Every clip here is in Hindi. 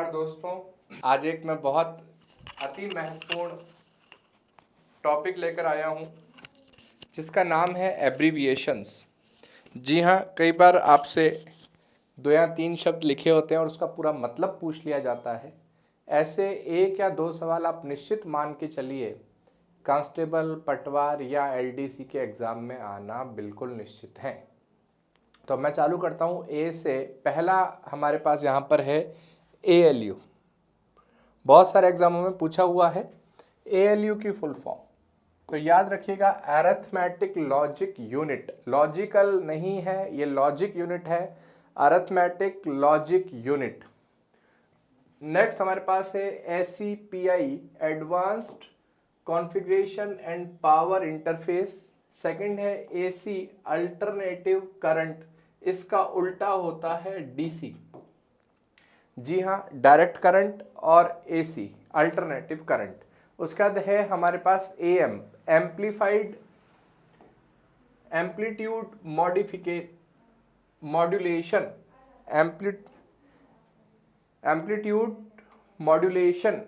नमस्कार दोस्तों। आज एक मैं बहुत अति महत्वपूर्ण टॉपिक लेकर आया हूं जिसका नाम है एब्रीविएशंस। जी हाँ, कई बार आपसे 2 या 3 शब्द लिखे होते हैं और उसका पूरा मतलब पूछ लिया जाता है। ऐसे 1 या 2 सवाल आप निश्चित मान के चलिए कांस्टेबल, पटवार या एलडीसी के एग्ज़ाम में आना बिल्कुल निश्चित है। तो मैं चालू करता हूँ ए से। पहला हमारे पास यहाँ पर है ALU। बहुत सारे एग्जामों में पूछा हुआ है ALU की फुल फॉर्म। तो याद रखिएगा, अरिथमेटिक लॉजिक यूनिट। लॉजिकल नहीं है, ये लॉजिक यूनिट है, अरिथमेटिक लॉजिक यूनिट। नेक्स्ट हमारे पास है ACPI, advanced configuration and power interface. Second है AC, अल्टरनेटिव करंट। इसका उल्टा होता है DC। जी हाँ, डायरेक्ट करंट और AC, अल्टरनेटिव करंट। उसके बाद है हमारे पास AM, amplified amplitude modulation. Amplitude modulation.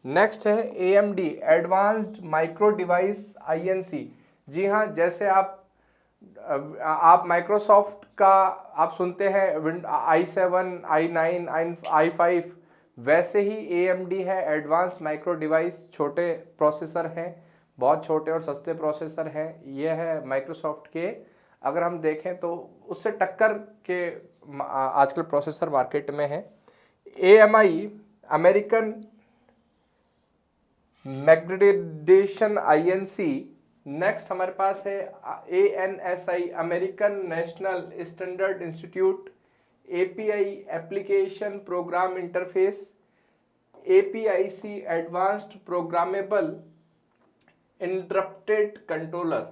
Next है AMD, advanced micro device INC। जी हाँ, जैसे आप माइक्रोसॉफ्ट का आप सुनते हैं i7, i9, i5, वैसे ही AMD है, एडवांस माइक्रो डिवाइस। छोटे प्रोसेसर हैं, बहुत छोटे और सस्ते प्रोसेसर हैं। ये है माइक्रोसॉफ्ट के, अगर हम देखें तो उससे टक्कर के आजकल प्रोसेसर मार्केट में है। AMI, American magnetisation INC। Next हमारे पास है ANSI, American National Standard Institute. API, application program interface. APIC, advanced programmable interrupted controller.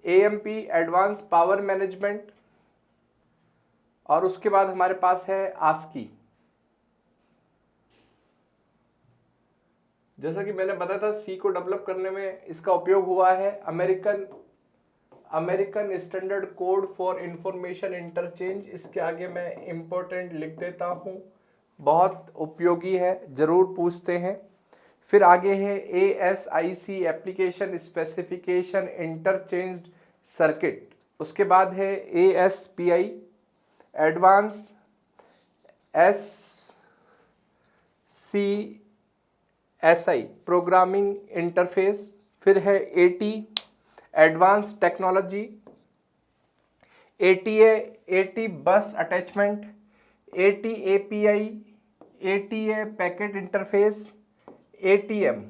AMP, advance power management. और उसके बाद हमारे पास है ASCII। जैसा कि मैंने बताया था, C को डेवलप करने में इसका उपयोग हुआ है। American standard code for information interchange. इसके आगे मैं इंपॉर्टेंट लिख देता हूँ, बहुत उपयोगी है, जरूर पूछते हैं। फिर आगे है ASIC, application specification interchange circuit. उसके बाद है ASPI, advance SI programming interface. फिर है AT, एडवांस टेक्नोलॉजी। ATA बस attachment. ATAPI, ATA packet interface. ATM,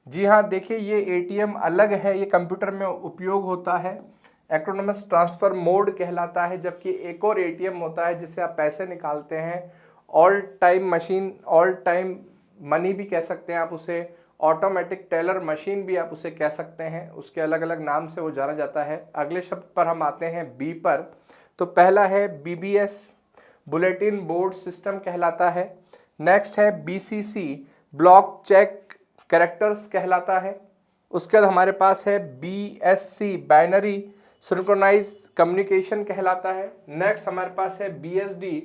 जी हाँ, देखिए ये ATM अलग है, ये कंप्यूटर में उपयोग होता है, एटोनमस ट्रांसफर मोड कहलाता है। जबकि एक और ATM होता है जिससे आप पैसे निकालते हैं, all time machine, all time money भी कह सकते हैं आप उसे, ऑटोमेटिक टेलर मशीन भी आप उसे कह सकते हैं। उसके अलग अलग नाम से वो जाना जाता है। अगले शब्द पर हम आते हैं B पर। तो पहला है BBS, बुलेटिन बोर्ड सिस्टम कहलाता है। नेक्स्ट है BCC, ब्लॉक चेक कैरेक्टर्स कहलाता है। उसके बाद हमारे पास है BSC, बाइनरी सिंक्रोनाइज कम्युनिकेशन कहलाता है। नेक्स्ट हमारे पास है BSD,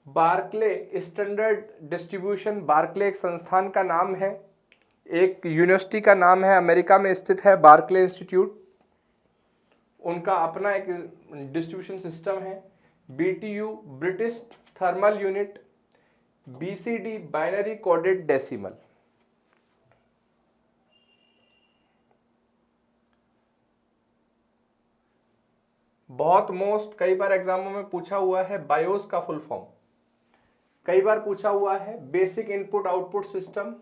Berkeley standard distribution. Berkeley एक संस्थान का नाम है, एक यूनिवर्सिटी का नाम है, अमेरिका में स्थित है बार्कले इंस्टीट्यूट। उनका अपना एक डिस्ट्रीब्यूशन सिस्टम है। BTU, British thermal unit. BCD, binary coded decimal. बहुत मोस्ट कई बार एग्जामों में पूछा हुआ है बायोस का फुल फॉर्म। कई बार पूछा हुआ है basic input output system.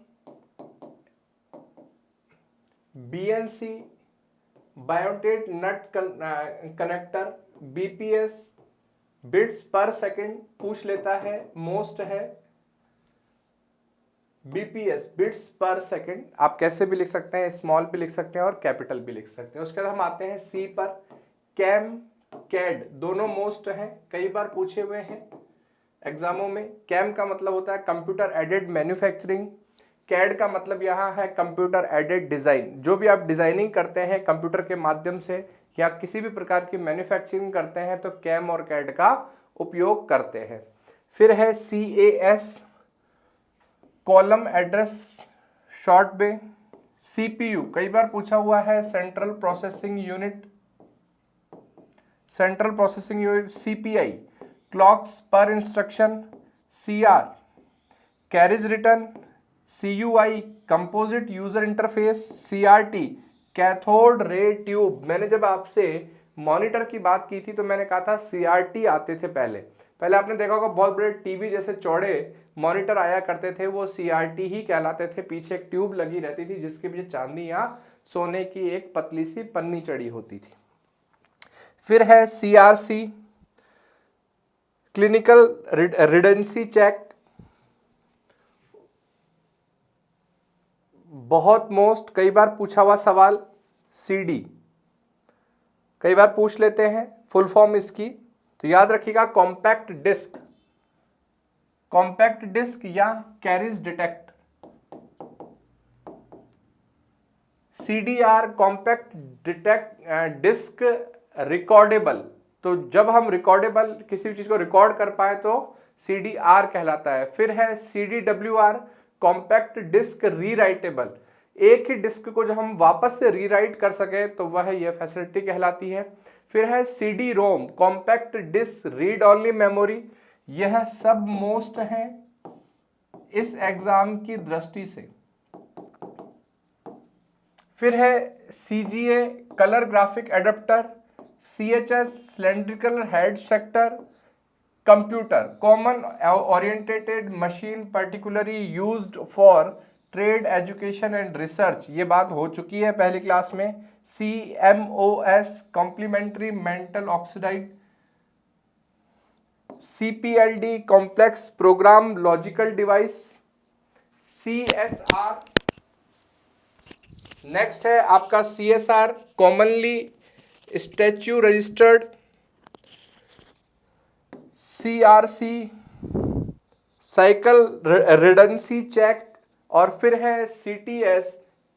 BNC, बायोटेट नट कनेक्टर। BPS, बिट्स पर सेकंड पूछ लेता है, मोस्ट है। BPS, बिट्स पर सेकंड, आप कैसे भी लिख सकते हैं, स्मॉल भी लिख सकते हैं और कैपिटल भी लिख सकते हैं। उसके बाद हम आते हैं C पर। कैम, कैड, दोनों मोस्ट हैं, कई बार पूछे हुए हैं एग्जामों में। कैम का मतलब होता है कंप्यूटर एडेड मैन्युफैक्चरिंग। कैड का मतलब यहाँ है कंप्यूटर एडेड डिजाइन। जो भी आप डिजाइनिंग करते हैं कंप्यूटर के माध्यम से या किसी भी प्रकार की मैन्युफैक्चरिंग करते हैं तो कैम और कैड का उपयोग करते हैं। फिर है CAS, column address short bay. CPU कई बार पूछा हुआ है, central processing unit, central processing unit. CPI, clocks per instruction. CR, carriage return. CUI, composite user interface. CRT, cathode ray tube. मैंने जब आपसे मॉनिटर की बात की थी तो मैंने कहा था CRT आते थे पहले आपने देखा होगा बहुत बड़े टीवी जैसे चौड़े मॉनिटर आया करते थे, वो CRT ही कहलाते थे। पीछे एक ट्यूब लगी रहती थी जिसके पीछे चांदी या सोने की एक पतली सी पन्नी चढ़ी होती थी। फिर है CRC, क्लिनिकल रिडेंसी चेक। बहुत मोस्ट कई बार पूछा हुआ सवाल, CD कई बार पूछ लेते हैं फुल फॉर्म इसकी, तो याद रखिएगा कॉम्पैक्ट डिस्क, कॉम्पैक्ट डिस्क या carriage detect. CDR, compact disc recordable. तो जब हम रिकॉर्डेबल किसी भी चीज को रिकॉर्ड कर पाए तो CDR कहलाता है। फिर है CDWR, कॉम्पैक्ट डिस्क रीराइटेबल। एक ही डिस्क को जब हम वापस से रीराइट कर सके तो वह यह फैसिलिटी कहलाती है। फिर है CD-ROM, compact disc read only memory. यह सब मोस्ट है इस एग्जाम की दृष्टि से। फिर है CGA, colour graphic adapter. CHS, cylindrical head sector. Computer, common oriented machine, particularly used for trade, education and research. ये बात हो चुकी है पहली क्लास में। CMOS, complementary mental oxide. CPLD, complex program logical device. CSR, next है आपका CSR, commonly statue registered. CRC, cycle redundancy check. और फिर है CTS,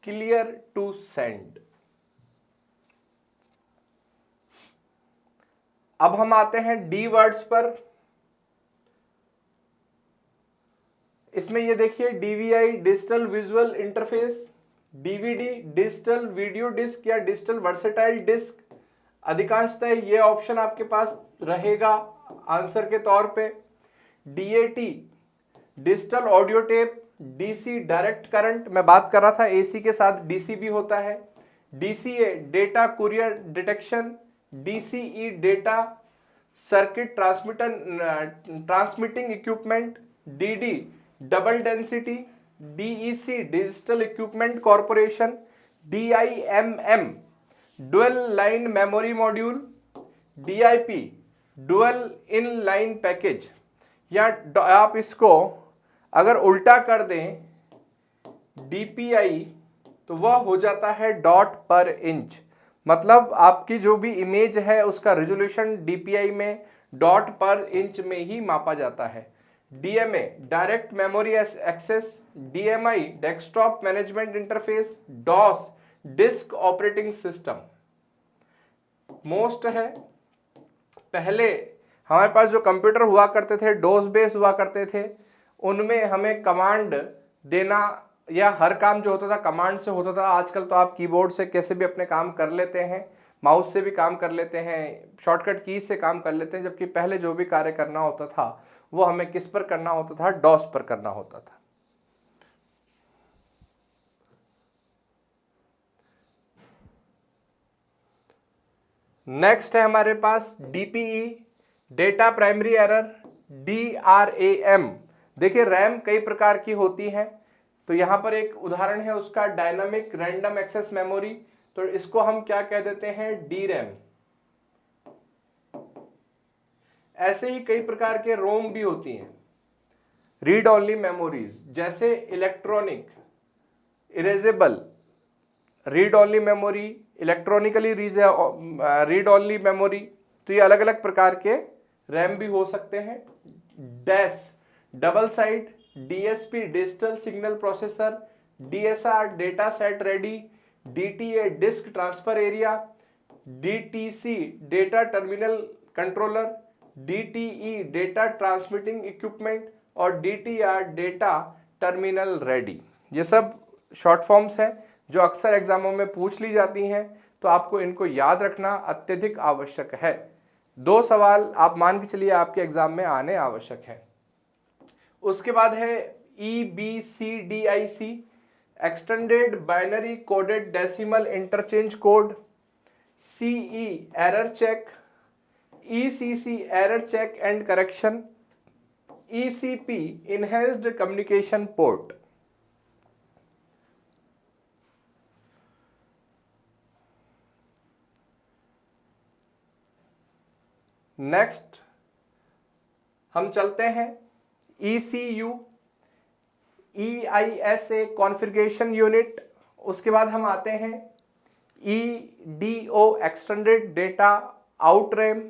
क्लियर टू सेंड। अब हम आते हैं डी वर्ड्स पर। इसमें ये देखिए DVI, digital visual interface. DVD, digital video disc या डिजिटल वर्सेटाइल डिस्क। अधिकांशतः ये ऑप्शन आपके पास रहेगा आंसर के तौर पे। DAT, digital audio tape. DC, direct current, मैं बात कर रहा था AC के साथ DC भी होता है। DCA, data courier detection. DCE, data circuit transmitting equipment. DD, double density. DEC, digital equipment corporation. DIMM, dual line memory module. DIP, dual in line package. या आप इसको अगर उल्टा कर दें DPI तो वह हो जाता है डॉट पर इंच। मतलब आपकी जो भी इमेज है उसका रेजोल्यूशन DPI में डॉट पर इंच में ही मापा जाता है। DMA, direct memory access. DMI, desktop management interface. DOS, disk operating system. Most है, पहले हमारे पास जो कंप्यूटर हुआ करते थे डोस बेस हुआ करते थे, उनमें हमें कमांड देना या हर काम जो होता था कमांड से होता था। आजकल तो आप कीबोर्ड से कैसे भी अपने काम कर लेते हैं, माउस से भी काम कर लेते हैं, शॉर्टकट कीज से काम कर लेते हैं। जबकि पहले जो भी कार्य करना होता था वो हमें किस पर करना होता था, डॉस पर करना होता था। नेक्स्ट है हमारे पास DPE, data primary error. DRAM, देखिए रैम कई प्रकार की होती है, तो यहां पर एक उदाहरण है उसका, डायनामिक रैंडम एक्सेस मेमोरी। तो इसको हम क्या कह देते हैं, DRAM। ऐसे ही कई प्रकार के रोम भी होती हैं, रीड ओनली मेमोरीज, जैसे electronic erasable read only memory, electronically read only memory. तो ये अलग अलग प्रकार के रैम भी हो सकते हैं। Dash, double side. DSP, digital signal processor. DSR, data set ready. DTA, disk transfer area. DTC, data terminal controller. DTE data transmitting equipment और DTR डेटा टर्मिनल रेडी। ये सब शॉर्ट फॉर्म्स हैं जो अक्सर एग्जामों में पूछ ली जाती हैं, तो आपको इनको याद रखना अत्यधिक आवश्यक है। 2 सवाल आप मान के चलिए आपके एग्जाम में आने आवश्यक है। उसके बाद है EBCDIC extended binary coded decimal interchange code, CE error check, ECC error check and correction, ECP enhanced communication port. Next हम चलते हैं ECU EISA कॉन्फ़िगरेशन यूनिट। उसके बाद हम आते हैं EDO extended data out RAM,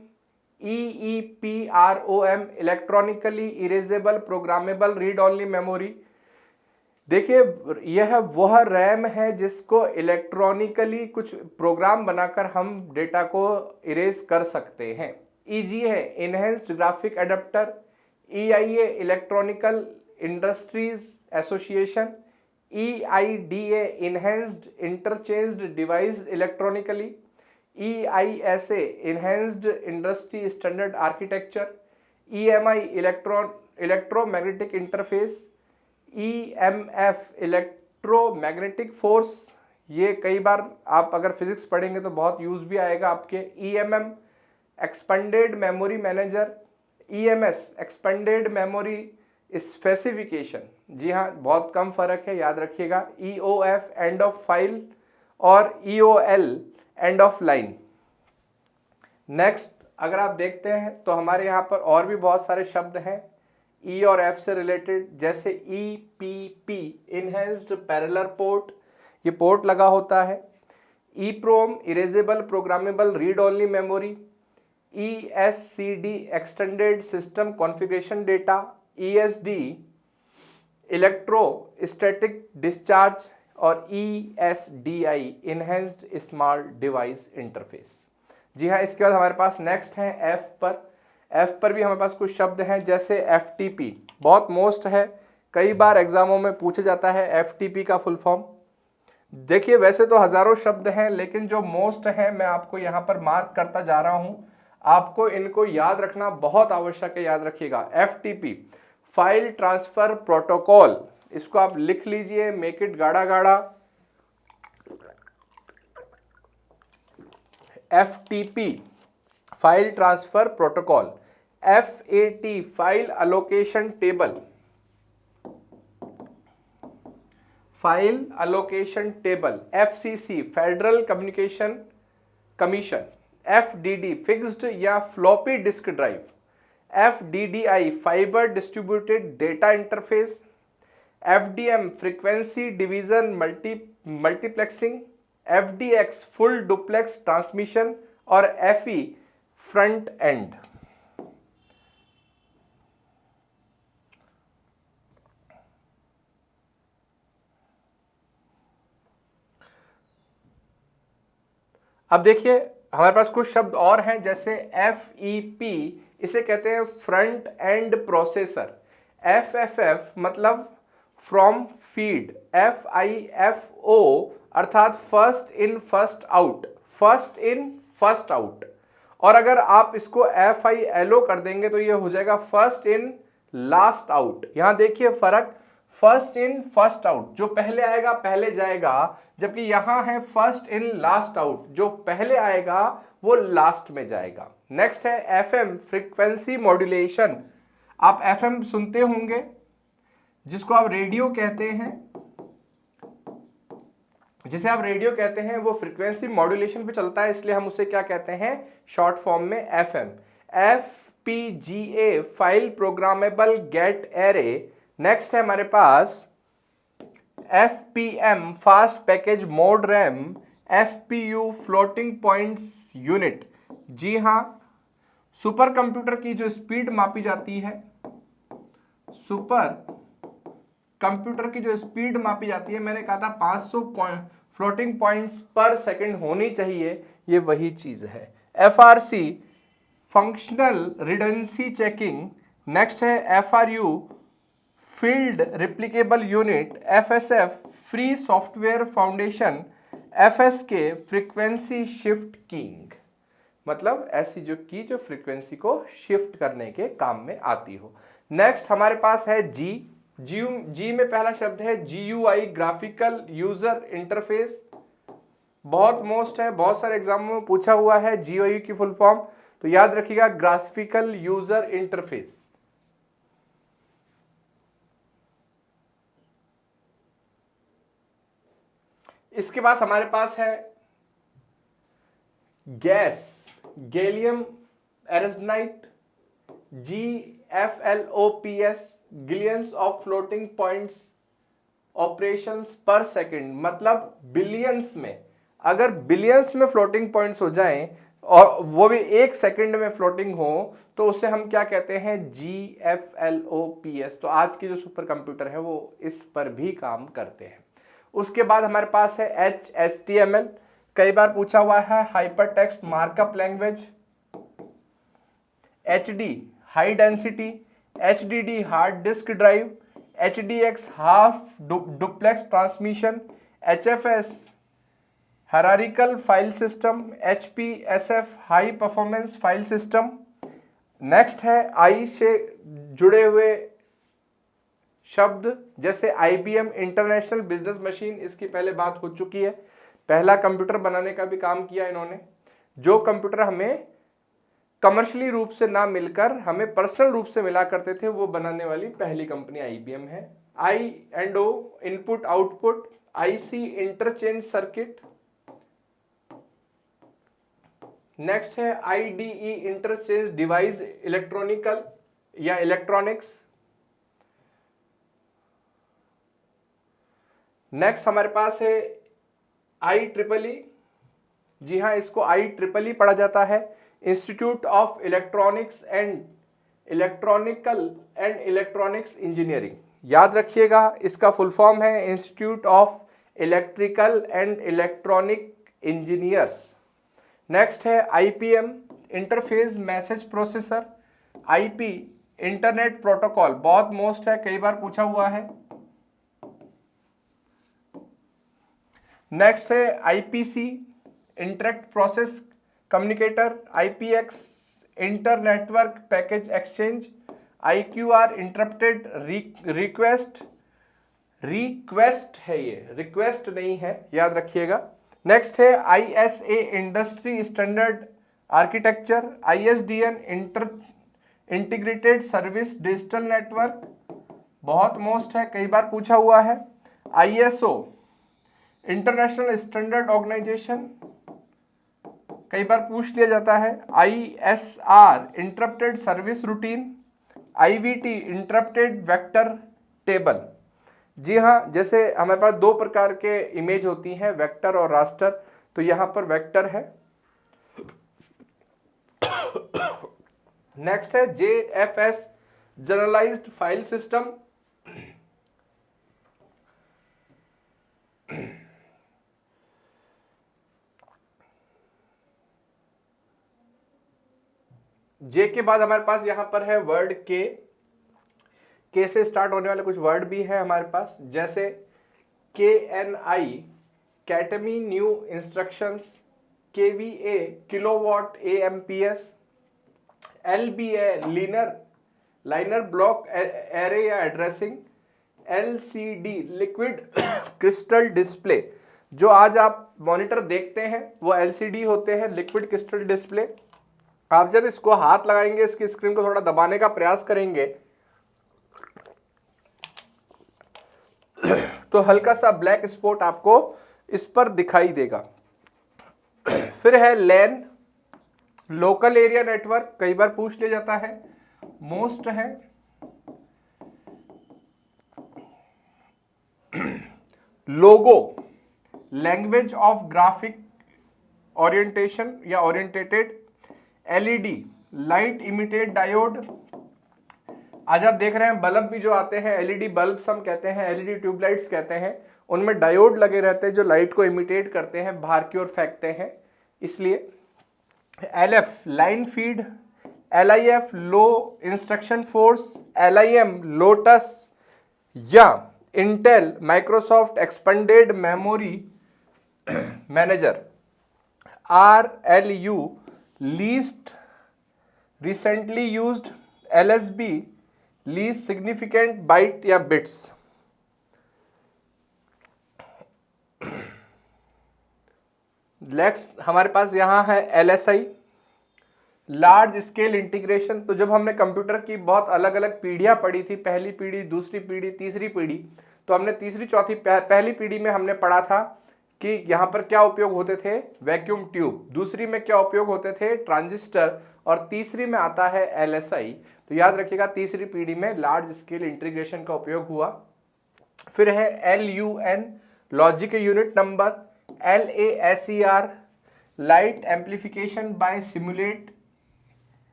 EEPROM electronically erasable programmable read only memory. देखिए यह वह रैम है जिसको इलेक्ट्रॉनिकली कुछ प्रोग्राम बनाकर हम डेटा को इरेज कर सकते हैं। EG है enhanced graphic adapter, EIA electronical industries association, EIDA enhanced interchanged device electronically, EISA enhanced industry standard architecture, EMI electromagnetic interface, EMF electromagnetic force. ये कई बार आप अगर फिजिक्स पढ़ेंगे तो बहुत यूज भी आएगा आपके। EMM expanded memory manager, EMS expanded memory specification. जी हाँ, बहुत कम फर्क है, याद रखिएगा। EOF एंड ऑफ फाइल और EOL end of line. Next अगर आप देखते हैं तो हमारे यहाँ पर और भी बहुत सारे शब्द हैं E और F से रिलेटेड, जैसे EPP इनहेंस्ड पैरेलल पोर्ट, ये पोर्ट लगा होता है। EPROM erasable programmable read only memory, ESCD extended system configuration data, ESD electrostatic discharge और ESDI enhanced small device interface. जी हाँ, इसके बाद हमारे पास नेक्स्ट है F पर। F पर भी हमारे पास कुछ शब्द हैं, जैसे FTP बहुत मोस्ट है, कई बार एग्जामों में पूछा जाता है FTP का फुल फॉर्म। देखिए वैसे तो हजारों शब्द हैं, लेकिन जो मोस्ट हैं मैं आपको यहाँ पर मार्क करता जा रहा हूँ। आपको इनको याद रखना बहुत आवश्यक है, याद रखिएगा। FTP फाइल ट्रांसफर प्रोटोकॉल, इसको आप लिख लीजिए, मेक इट गाढ़ा गाढ़ा। FTP file transfer protocol, FAT file allocation table, file allocation table, FCC federal communication commission, FDD fixed या floppy disk drive, FDDI fibre distributed data interface, FDM frequency division multiplexing, FDX full duplex transmission और FE फ्रंट एंड। अब देखिए हमारे पास कुछ शब्द और हैं, जैसे FEP, इसे कहते हैं फ्रंट एंड प्रोसेसर। FFF मतलब फ्रॉम फीड, FIFO अर्थात first in first out, first in first out. और अगर आप इसको FILO कर देंगे तो ये हो जाएगा फर्स्ट इन लास्ट आउट। यहां देखिए फर्क, फर्स्ट इन फर्स्ट आउट, जो पहले आएगा पहले जाएगा, जबकि यहां है फर्स्ट इन लास्ट आउट, जो पहले आएगा वो लास्ट में जाएगा। नेक्स्ट है FM फ्रीक्वेंसी मॉड्यूलेशन। आप FM सुनते होंगे, जिसको आप रेडियो कहते हैं, जिसे आप रेडियो कहते हैं, वो फ्रीक्वेंसी मॉड्यूलेशन पे चलता है, इसलिए हम उसे क्या कहते हैं शॉर्ट फॉर्म में FM। FPGA file programmable gate array. Next है हमारे पास FPM fast package mode RAM, FPU floating points unit. जी हाँ, सुपर कंप्यूटर की जो स्पीड मापी जाती है, सुपर कंप्यूटर की जो स्पीड मापी जाती है, मैंने कहा था 500 फ्लोटिंग पॉइंट्स पर सेकंड होनी चाहिए, ये वही चीज है। FRC functional redundancy checking. Next है FRU field replicable unit, FSF free software foundation, FSK frequency shift keying, मतलब ऐसी जो की जो फ्रीक्वेंसी को शिफ्ट करने के काम में आती हो। नेक्स्ट हमारे पास है जी में पहला शब्द है GUI ग्राफिकल यूजर इंटरफेस, बहुत मोस्ट है, बहुत सारे एग्जामों में पूछा हुआ है GUI की फुल फॉर्म, तो याद रखिएगा ग्राफिकल यूजर इंटरफेस। इसके बाद हमारे पास है gallium arsenide, GFLOPS billions of floating points operations per second, मतलब बिलियंस में, अगर बिलियंस में फ्लोटिंग पॉइंट्स हो जाएं और वो भी एक सेकंड में फ्लोटिंग हो तो उसे हम क्या कहते हैं, GFLOPS। तो आज के जो सुपर कंप्यूटर है वो इस पर भी काम करते हैं। उसके बाद हमारे पास है HTML, कई बार पूछा हुआ है, hyper text markup language, HD high density, HDD hard disk drive, HDX half duplex transmission, HFS hierarchical file system, HPSF high performance file system. Next है आई से जुड़े हुए शब्द जैसे IBM इंटरनेशनल बिजनेस मशीन, इसकी पहले बात हो चुकी है, पहला कंप्यूटर बनाने का भी काम किया इन्होंने। जो कंप्यूटर हमें कमर्शियली रूप से ना मिलकर हमें पर्सनल रूप से मिला करते थे, वो बनाने वाली पहली कंपनी IBM है। I&O input output, IC interchange circuit. Next है IDE इंटरचेंज डिवाइस इलेक्ट्रॉनिकल या इलेक्ट्रॉनिक्स। नेक्स्ट हमारे पास है IEEE, जी हाँ इसको IEEE पढ़ा जाता है, institute of electronics and electronics engineering. याद रखिएगा इसका फुल फॉर्म है institute of electrical and electronic engineers. Next है IPM interface message processor, IP internet protocol, बहुत मोस्ट है, कई बार पूछा हुआ है। नेक्स्ट है IPC interact process communicator, IPX inter network package exchange, IQR interrupted request है, ये रिक्वेस्ट नहीं है, याद रखिएगा। नेक्स्ट है ISA industry standard architecture, ISDN integrated service digital network, बहुत मोस्ट है, कई बार पूछा हुआ है। ISO इंटरनेशनल स्टैंडर्ड ऑर्गेनाइजेशन, कई बार पूछ लिया जाता है। ISR interrupted service routine, IVT interrupted vector table. जी हाँ, जैसे हमारे पास दो प्रकार के इमेज होती हैं, वेक्टर और रास्टर, तो यहाँ पर वेक्टर है। नेक्स्ट है JFS जनरलाइज्ड फाइल सिस्टम। जे के बाद हमारे पास यहां पर है वर्ड के से स्टार्ट होने वाले कुछ वर्ड भी है हमारे पास, जैसे KNI Katmai new instructions, KVA kilowatt AMPS, LBA linear block array या addressing, LCD liquid crystal display, जो आज आप मॉनिटर देखते हैं वो LCD होते हैं, लिक्विड क्रिस्टल डिस्प्ले। आप जब इसको हाथ लगाएंगे, इसकी स्क्रीन को थोड़ा दबाने का प्रयास करेंगे तो हल्का सा ब्लैक स्पॉट आपको इस पर दिखाई देगा। फिर है LAN लोकल एरिया नेटवर्क, कई बार पूछ लिया जाता है, मोस्ट है। लोगो लैंग्वेज ऑफ ग्राफिक ओरिएंटेशन या orientated, LED light emitted diode. आज आप देख रहे हैं बल्ब भी जो आते हैं LED बल्ब्स हम कहते हैं, LED ट्यूबलाइट्स कहते हैं, उनमें डायोड लगे रहते हैं जो लाइट को इमिटेट करते हैं, बाहर की ओर फेंकते हैं, इसलिए। LF line feed LIF low instruction force, LIM Lotus या Intel Microsoft expanded memory manager, RLU least recently used, LSB least significant byte या बिट्स। नेक्स्ट हमारे पास यहाँ है LSI लार्ज स्केल इंटीग्रेशन। तो जब हमने कंप्यूटर की बहुत अलग अलग पीढ़ियां पढ़ी थी, पहली पीढ़ी, दूसरी पीढ़ी, तीसरी पीढ़ी, तो हमने तीसरी चौथी पहली पीढ़ी में हमने पढ़ा था कि यहाँ पर क्या उपयोग होते थे, वैक्यूम ट्यूब, दूसरी में क्या उपयोग होते थे, ट्रांजिस्टर, और तीसरी में आता है LSI। तो याद रखिएगा तीसरी पीढ़ी में लार्ज स्केल इंटीग्रेशन का उपयोग हुआ। फिर है LUN logic unit number, LASER light amplification by simulate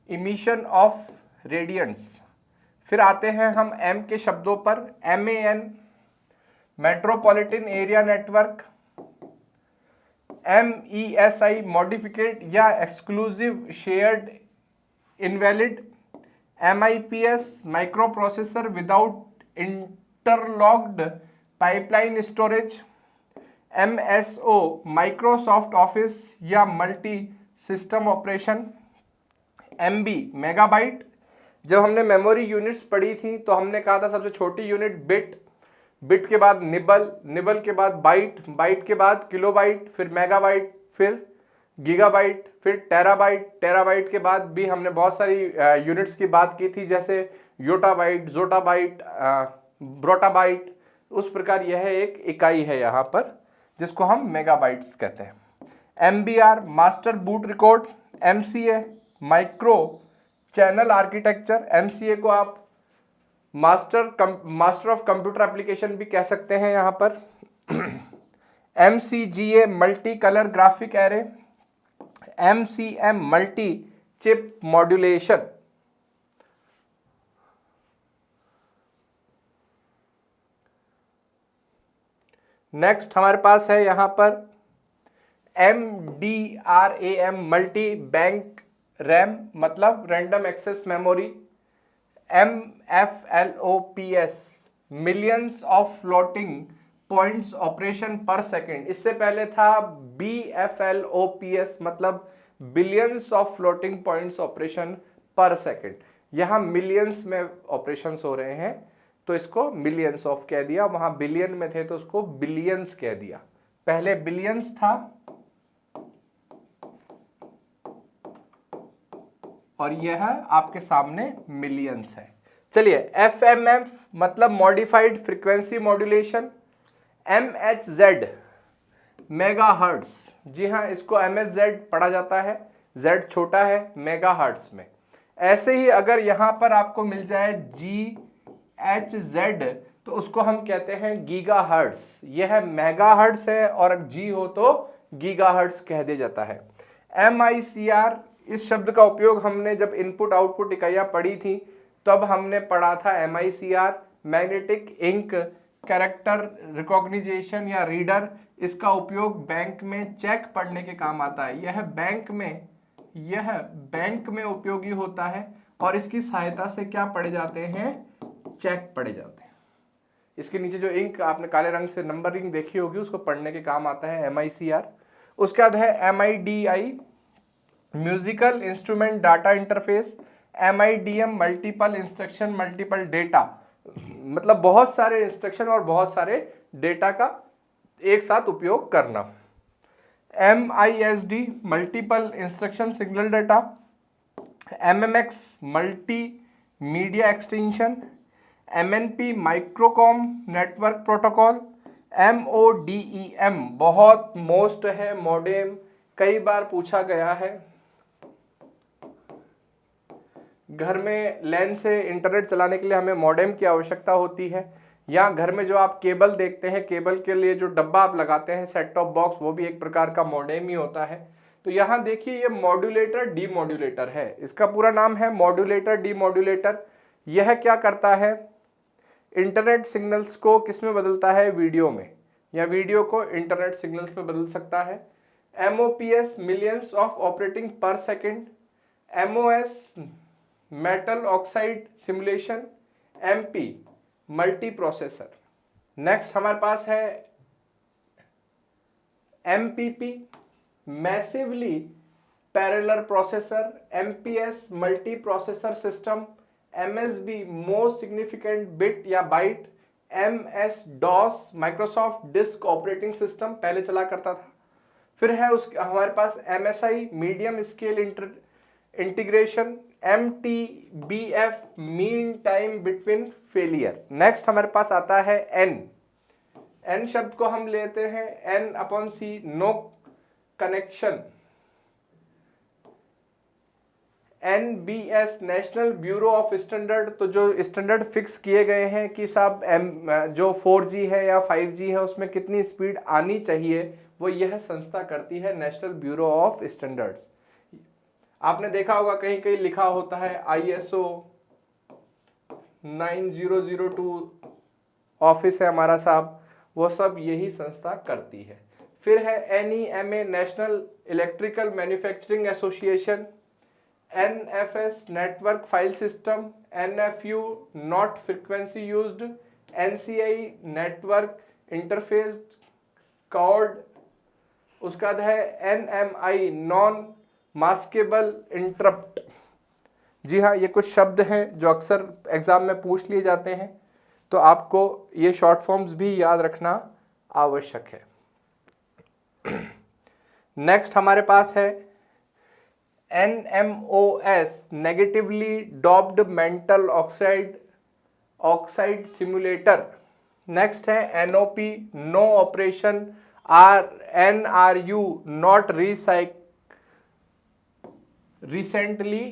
emission of radiants. फिर आते हैं हम M के शब्दों पर, MAN metropolitan area network, MESI modified या exclusive shared invalid, MIPS micro processor without interlocked pipeline storage, MSO Microsoft Office या multi system operation, MB megabyte. जब हमने मेमोरी यूनिट्स पढ़ी थी तो हमने कहा था सबसे छोटी यूनिट बिट, बिट के बाद निबल, निबल के बाद बाइट, बाइट के बाद किलोबाइट, फिर मेगाबाइट, फिर गीगाबाइट, फिर टेराबाइट, टेराबाइट के बाद भी हमने बहुत सारी यूनिट्स की बात की थी, जैसे योटाबाइट, जोटाबाइट, ब्रोटाबाइट। उस प्रकार यह एक इकाई है यहाँ पर जिसको हम मेगाबाइट्स कहते हैं। MBR master boot record, MCA micro channel architecture, MCA को आप मास्टर ऑफ कंप्यूटर एप्लीकेशन भी कह सकते हैं यहाँ पर। MCGA multi colour graphic array, MCM multi chip modulation. Next हमारे पास है यहाँ पर MDRAM मल्टी बैंक रैम, मतलब random access memory, MFLOPS millions of floating points operation per second. इससे पहले था BFLOPS मतलब billions of floating points operation per second. यहाँ मिलियंस में ऑपरेशंस हो रहे हैं तो इसको मिलियंस ऑफ कह दिया, वहां बिलियन में थे तो उसको बिलियंस कह दिया। पहले बिलियंस था और यह आपके सामने मिलियंस है। चलिए FMF मतलब modified frequency modulation, MHz megahertz, जी हाँ इसको MHz पढ़ा जाता है, Z छोटा है मेगाहर्ट्ज में। ऐसे ही अगर यहाँ पर आपको मिल जाए GHz तो उसको हम कहते हैं गीगाहर्ट्ज। यह मेगाहर्ट्ज है और G हो तो गीगाहर्ट्ज कह दिया जाता है। MICR इस शब्द का उपयोग हमने जब इनपुट आउटपुट इकाइयाँ पढ़ी थी तब हमने पढ़ा था MICR magnetic ink character recognition या रीडर। इसका उपयोग बैंक में चेक पढ़ने के काम आता है। यह बैंक में उपयोगी होता है और इसकी सहायता से क्या पढ़े जाते हैं, चेक पढ़े जाते हैं। इसके नीचे जो इंक आपने काले रंग से नंबरिंग देखी होगी उसको पढ़ने के काम आता है MICR। उसके बाद है MIDI musical instrument data interface, MIDM multiple instruction multiple data, मतलब बहुत सारे इंस्ट्रक्शन और बहुत सारे डेटा का एक साथ उपयोग करना। MISD multiple instruction signal data, MMX multi media extension, MNP Microcom network protocol, MODEM बहुत मोस्ट है मॉडेम, कई बार पूछा गया है। घर में लैन से इंटरनेट चलाने के लिए हमें मॉडेम की आवश्यकता होती है, या घर में जो आप केबल देखते हैं, केबल के लिए जो डब्बा आप लगाते हैं सेट टॉप बॉक्स, वो भी एक प्रकार का मॉडेम ही होता है। तो यहाँ देखिए ये मॉड्यूलेटर डीमॉड्यूलेटर है, इसका पूरा नाम है मॉड्यूलेटर डीमॉड्यूलेटर। यह क्या करता है, इंटरनेट सिग्नल्स को किस में बदलता है, वीडियो में, या वीडियो को इंटरनेट सिग्नल्स में बदल सकता है। MOPS millions of operating per second, MOS metal oxide simulation, MP multi processor. Next हमारे पास है MPP massively parallel processor, MPS multi processor system, MSB most significant bit या byte, MS DOS Microsoft disk operating system पहले चला करता था। फिर है उसके हमारे पास MSI medium scale integration, MTBF mean time between failure. Next हमारे पास आता है N शब्द को हम लेते हैं N/C no connection, NBS National Bureau of Standard, तो जो स्टैंडर्ड फिक्स किए गए हैं कि साहब जो 4G है या 5G है उसमें कितनी स्पीड आनी चाहिए, वो यह संस्था करती है, नेशनल ब्यूरो ऑफ स्टैंडर्ड्स। आपने देखा होगा कहीं कहीं लिखा होता है ISO 9002 ऑफिस है हमारा साहब, वो सब यही संस्था करती है। फिर है NEMA National Electrical Manufacturing Association, NFS network file system, NFU not frequency used, NCI network interface cord, उसका बाद है NMI नॉन मास्केबल इंटरप्ट। जी हाँ, ये कुछ शब्द हैं जो अक्सर एग्जाम में पूछ लिए जाते हैं, तो आपको ये शॉर्ट फॉर्म्स भी याद रखना आवश्यक है। नेक्स्ट हमारे पास है NMOS negatively doped metal oxide simulator. Next है NOP no operation, NRU not recently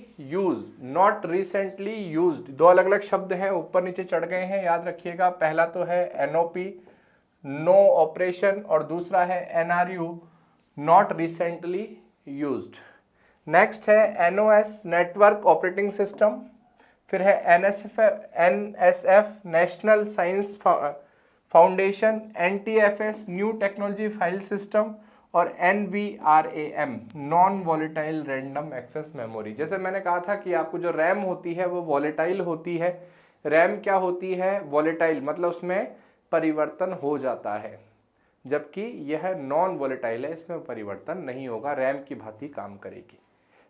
used. दो अलग अलग शब्द हैं, ऊपर नीचे चढ़ गए हैं, याद रखिएगा। पहला तो है NOP नो ऑपरेशन और दूसरा है NRU not recently used. Next है NOS नेटवर्क ऑपरेटिंग सिस्टम, फिर है NSF National Science Foundation, NTFS new technology file system और NVRAM non volatile random access memory. जैसे मैंने कहा था कि आपको जो रैम होती है वो वॉलेटाइल होती है, रैम क्या होती है, वॉलेटाइल, मतलब उसमें परिवर्तन हो जाता है, जबकि यह नॉन वॉलेटाइल है, इसमें परिवर्तन नहीं होगा, रैम की भांति काम करेगी।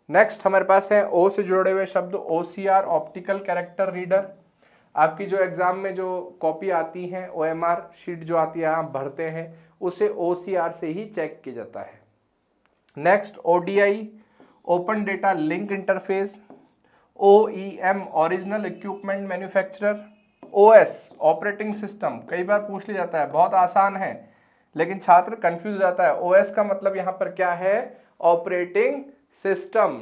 नेक्स्ट हमारे पास है O से जुड़े हुए शब्द, OCR ऑप्टिकल कैरेक्टर रीडर। आपकी जो एग्जाम में जो कॉपी आती है, OMR शीट जो आती है आप भरते हैं, उसे OCR से ही चेक किया जाता है। Next ODI open data link interface, OEM original equipment manufacturer, OS operating system, कई बार पूछ लिया जाता है, बहुत आसान है लेकिन छात्र कंफ्यूज हो जाता है। OS का मतलब यहाँ पर क्या है, ऑपरेटिंग सिस्टम।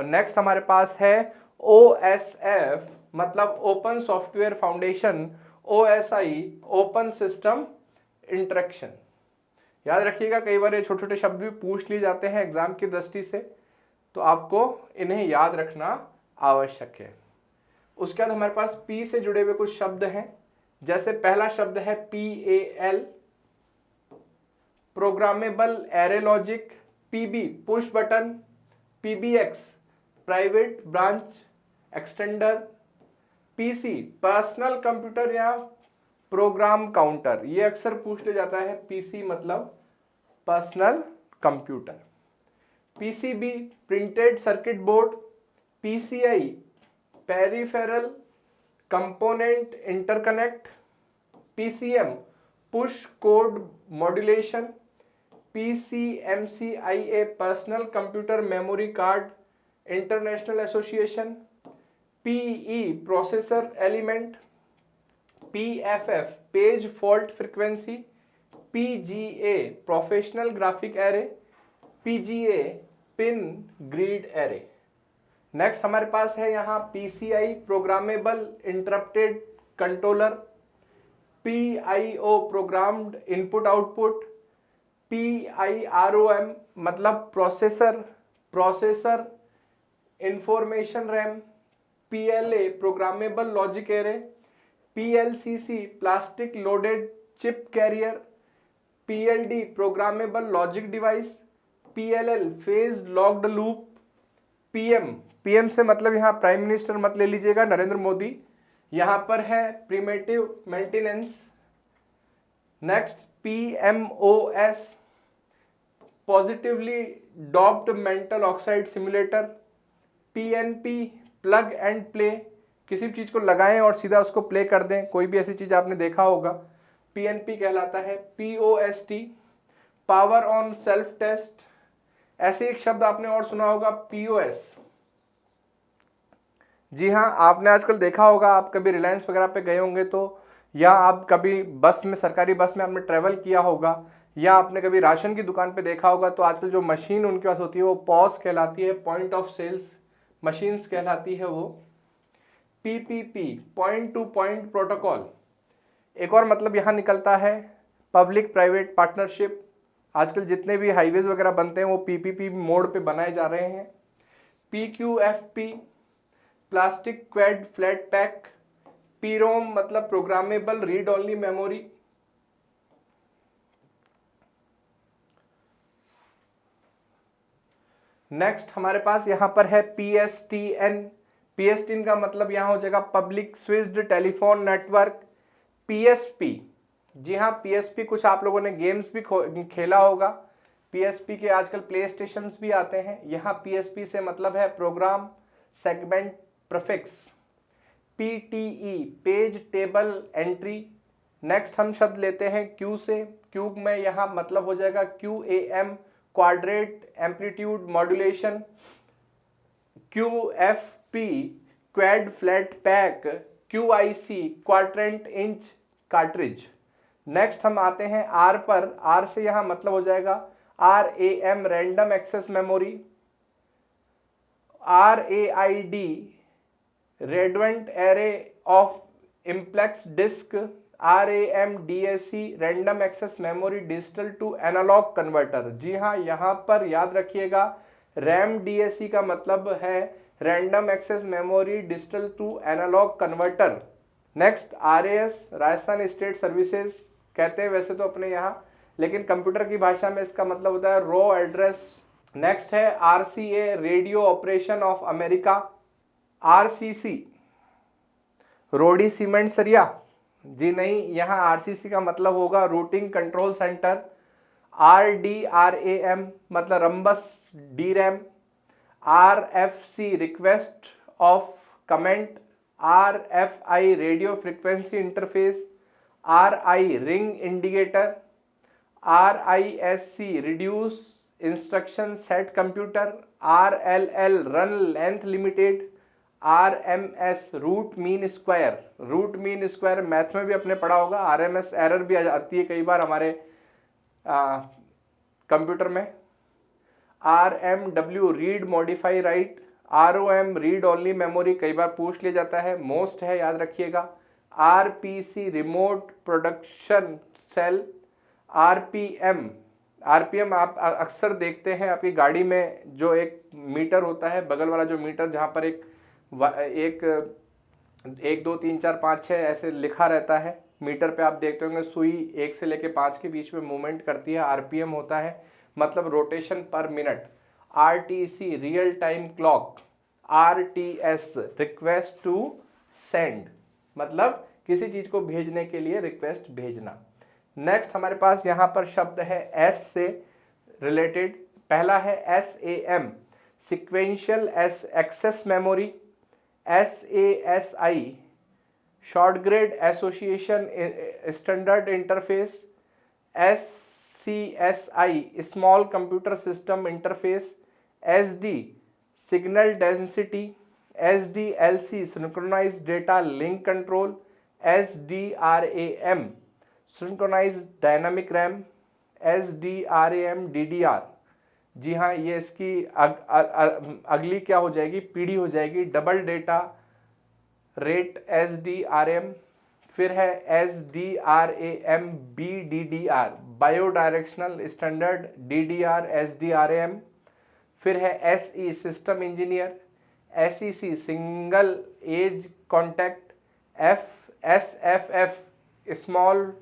नेक्स्ट हमारे पास है OSF मतलब open software foundation, OSI open system interaction. याद रखिएगा, कई बार ये छोटे छोटे शब्द भी पूछ लिए जाते हैं एग्जाम की दृष्टि से, तो आपको इन्हें याद रखना आवश्यक है। उसके बाद हमारे पास P से जुड़े हुए कुछ शब्द हैं, जैसे पहला शब्द है PAL programmable array logic, PB push button, PBX private branch extender, PC personal computer या प्रोग्राम काउंटर, ये अक्सर पूछ लिया जाता है, PC मतलब personal computer, PCB printed circuit board, PCI peripheral component interconnect, PCM push code modulation, PCMCIA personal computer memory card international association, PE processor element, PFF page fault frequency, PGA professional graphic array, PGA pin grid array. Next हमारे पास है यहाँ PCI programmable interrupted controller, PIO programmed input output, PIROM मतलब processor information RAM, PLA programmable logic array, PLCC plastic loaded chip career, PLD programmable logic device, PLL phase locked loop, PM, PM से मतलब यहाँ प्राइम मिनिस्टर मत ले लीजिएगा, नरेंद्र मोदी। यहाँ पर है primitive maintenance. Next PMOS, positively doped mental oxide simulator. PNP, plug and play, किसी भी चीज को लगाएं और सीधा उसको प्ले कर दें, कोई भी ऐसी चीज आपने देखा होगा, पीएनपी कहलाता है। P O S T, power on self test. ऐसे एक शब्द आपने और सुना होगा, पीओएस। जी हाँ, आपने आजकल देखा होगा, आप कभी रिलायंस वगैरह पे गए होंगे तो, या आप कभी बस में, सरकारी बस में आपने ट्रेवल किया होगा, या आपने कभी राशन की दुकान पे देखा होगा, तो आजकल जो मशीन उनके पास होती है वो पॉस कहलाती है, पॉइंट ऑफ सेल्स मशीन्स कहलाती है वो। PPP, point two point protocol. एक और मतलब यहाँ निकलता है पब्लिक प्राइवेट पार्टनरशिप। आजकल जितने भी हाईवेज वगैरह बनते हैं वो पीपीपी मोड पे बनाए जा रहे हैं। पीक्यूएफपी, प्लास्टिक क्वेड फ्लैट पैक। पीरोम मतलब programmable read only memory. Next हमारे पास यहाँ पर है पीएसटीएन। पीएसटीएन का मतलब यहाँ हो जाएगा public switched telephone network. PSP, जी हाँ, पीएसपी कुछ आप लोगों ने गेम्स भी खेला होगा। पीएसपी के आजकल प्ले स्टेशंस भी आते हैं। यहाँ पीएसपी से मतलब है program segment prefix. PTE, page table entry. Next हम शब्द लेते हैं क्यू से। क्यू में यहाँ मतलब हो जाएगा QAM, quadrate amplitude modulation. QFP, quad flat pack. QIC, quadrant inch cartridge. Next हम आते हैं आर पर। आर से यहां मतलब हो जाएगा RAM, random access memory. RAID, redundant array of implex disk. RAMDAC, random access memory digital to analog converter. जी हाँ, यहाँ पर याद रखिएगा रैम DAC का मतलब है random access memory digital to analog converter. Next RAS, Rajasthan state services कहते हैं वैसे तो अपने यहाँ, लेकिन कंप्यूटर की भाषा में इसका मतलब होता है रो एड्रेस। नेक्स्ट है RCA, radio operation of America. RCC, रोडी सीमेंट सरिया। जी नहीं, यहाँ RCC का मतलब होगा रूटिंग कंट्रोल सेंटर। RDRAM मतलब Rambus DRAM। RFC, request of comment. RFI, radio frequency interface. RI, ring indicator. RISC, reduce instruction set computer. RLL, run length limited. RMS, root mean square. Root mean square math में भी अपने पढ़ा होगा। RMS, एरर भी आती है कई बार हमारे कंप्यूटर में। RMW, read modify right. ROM, read only memory, कई बार पूछ लिया जाता है, मोस्ट है, याद रखिएगा। RPC, remote production cell. RPM आप अक्सर देखते हैं आपकी गाड़ी में, जो एक मीटर होता है, बगल वाला जो मीटर जहाँ पर एक 1 2 3 4 5 6 ऐसे लिखा रहता है मीटर पे, आप देखते होंगे सुई 1 से लेके 5 के बीच में मूवमेंट करती है। RPM होता है मतलब rotation per minute. RTC, real time clock. RTS, request to send, मतलब किसी चीज को भेजने के लिए रिक्वेस्ट भेजना। नेक्स्ट हमारे पास यहाँ पर शब्द है S से रिलेटेड। पहला है SAM, sequential access memory. SASI, short grade association standard interface. SCSI, small computer system interface. SD, signal density. SDLC, synchronised data link control. SDRAM, synchronised dynamic RAM. SDRAM DDR, जी हाँ, ये इसकी अगली क्या हो जाएगी, पीढ़ी हो जाएगी, डबल डेटा रेट SDRAM। फिर है SDRAM BDDR, bio directional standard DDR SDRAM। फिर है SE, system engineer. SEC, single edge contact. SFF, small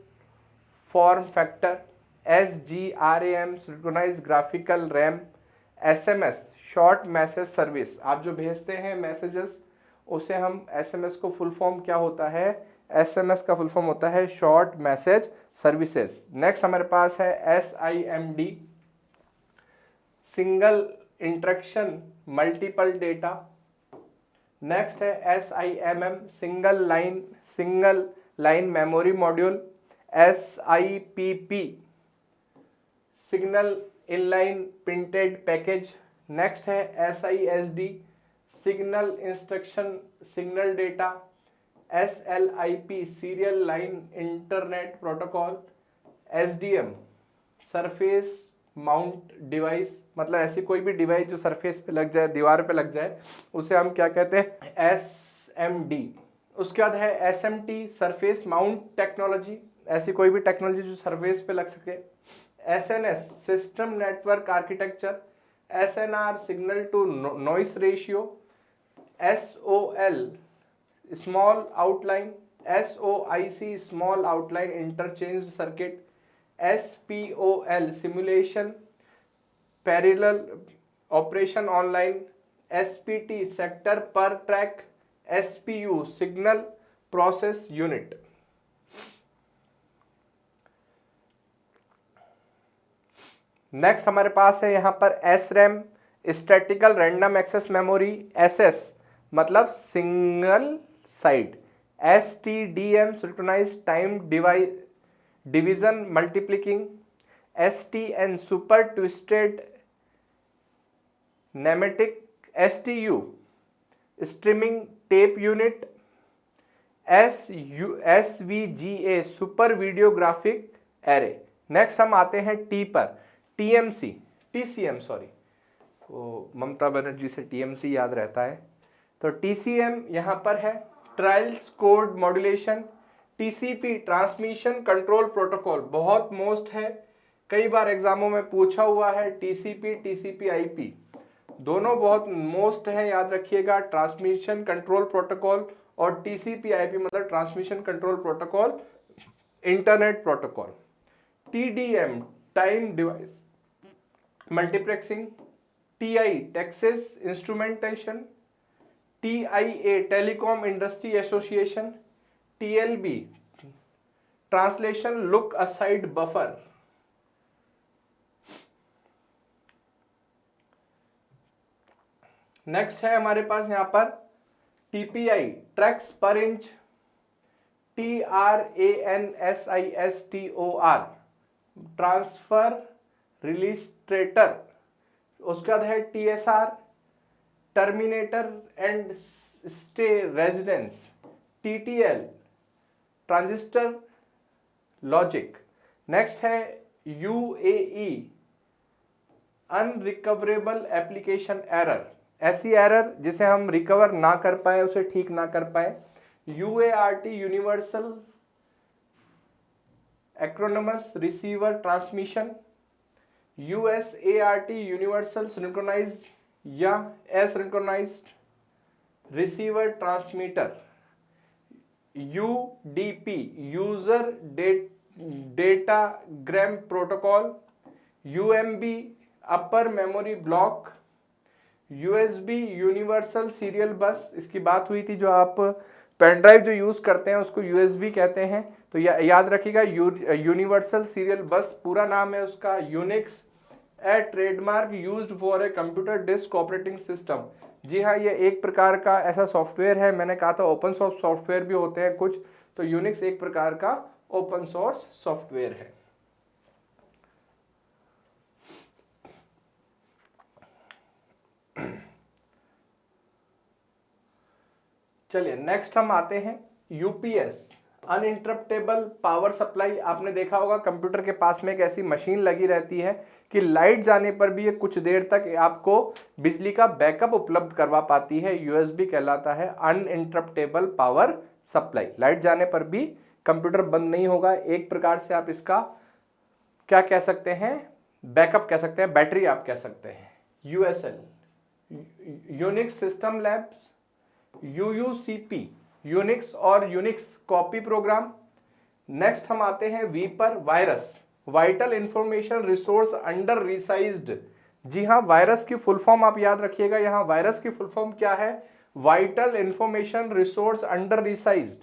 form factor. SGRAM, synchronise graphical RAM. SMS short message service, आप जो भेजते हैं मैसेजेस उसे हम SMS को फुल फॉर्म क्या होता है, SMS का फुल फॉर्म होता है शॉर्ट मैसेज सर्विसेज। नेक्स्ट हमारे पास है SIMD single interaction multiple data. Next है SIMM single line memory module. SIPP signal inline printed package. Next है SISD signal instruction signal data. SLIP serial line internet protocol. SDM surface mount device, मतलब ऐसी कोई भी डिवाइस जो सरफेस पे लग जाए, दीवार पे लग जाए, उसे हम क्या कहते हैं, SMD। उसके बाद है SMT सरफेस माउंट टेक्नोलॉजी, ऐसी कोई भी टेक्नोलॉजी जो सरफेस पे लग सके। SNS system network architecture. SNR signal to noise ratio. SOL small outline. SOIC small outline interchange circuit. SPOL simulation parallel operation online. SPT sector per track. SPU signal process unit. Next हमारे पास है यहाँ पर SRAM statical random access memory. SS मतलब single side. STDM synchronised time division multiplexing. STN super twisted nematic. STU streaming tape unit. SVGA super videographic array. Next हम आते हैं T पर, TCM सॉरी, तो ममता बनर्जी से TMC याद रहता है, तो TCM यहाँ पर है trials code modulation. TCP transmission control protocol बहुत मोस्ट है, कई बार एग्जामों में पूछा हुआ है। TCP/IP दोनों बहुत मोस्ट है, याद रखिएगा। ट्रांसमिशन कंट्रोल प्रोटोकॉल और TCP/IP मतलब transmission control protocol internet protocol. TDM time device multiplexing. TI Texas instrumentation. TIA telecom industry association. TLB translation look aside buffer. Next है हमारे पास यहाँ पर TPI tracks per inch. TRANSISTOR transfer रिलिस्ट्रेटर। उसके बाद है TSR terminator and stay residence. TTL transistor logic. Next है UAE अनरिकवरेबल एप्लीकेशन एरर, ऐसी एरर जिसे हम रिकवर ना कर पाए, उसे ठीक ना कर पाए। UART universal asynchronous receiver transmission. USART universal synchronise या asynchronised receiver transmitter. UDP user datagram protocol. UMB upper memory block. USB universal serial bus, इसकी बात हुई थी, जो आप पेन ड्राइव जो यूज करते हैं उसको USB कहते हैं, तो याद रखिएगा। यूनिवर्सल सीरियल बस पूरा नाम है उसका Unix, a trademark used for a computer disk operating system. जी हाँ, ये एक प्रकार का ऐसा सॉफ्टवेयर है, मैंने कहा था ओपन सोर्स सॉफ्टवेयर भी होते हैं कुछ, तो यूनिक्स एक प्रकार का ओपन सोर्स सॉफ्टवेयर है। चलिए नेक्स्ट हम आते हैं UPS अनइंटरप्टेबल पावर सप्लाई। आपने देखा होगा कंप्यूटर के पास में एक ऐसी मशीन लगी रहती है कि लाइट जाने पर भी ये कुछ देर तक आपको बिजली का बैकअप उपलब्ध करवा पाती है। USB कहलाता है अनइंटरप्टेबल पावर सप्लाई। लाइट जाने पर भी कंप्यूटर बंद नहीं होगा, एक प्रकार से आप इसका क्या कह सकते हैं, बैकअप कह सकते हैं, बैटरी आप कह सकते हैं। USL Unix system labs. UUCP Unix और यूनिक्स कॉपी प्रोग्राम। नेक्स्ट हम आते हैं V पर virus vital information resource under resized जी हाँ, वायरस की फुल फॉर्म आप याद रखिएगा, यहाँ वायरस की फुल फॉर्म क्या है? Vital information resource under resized,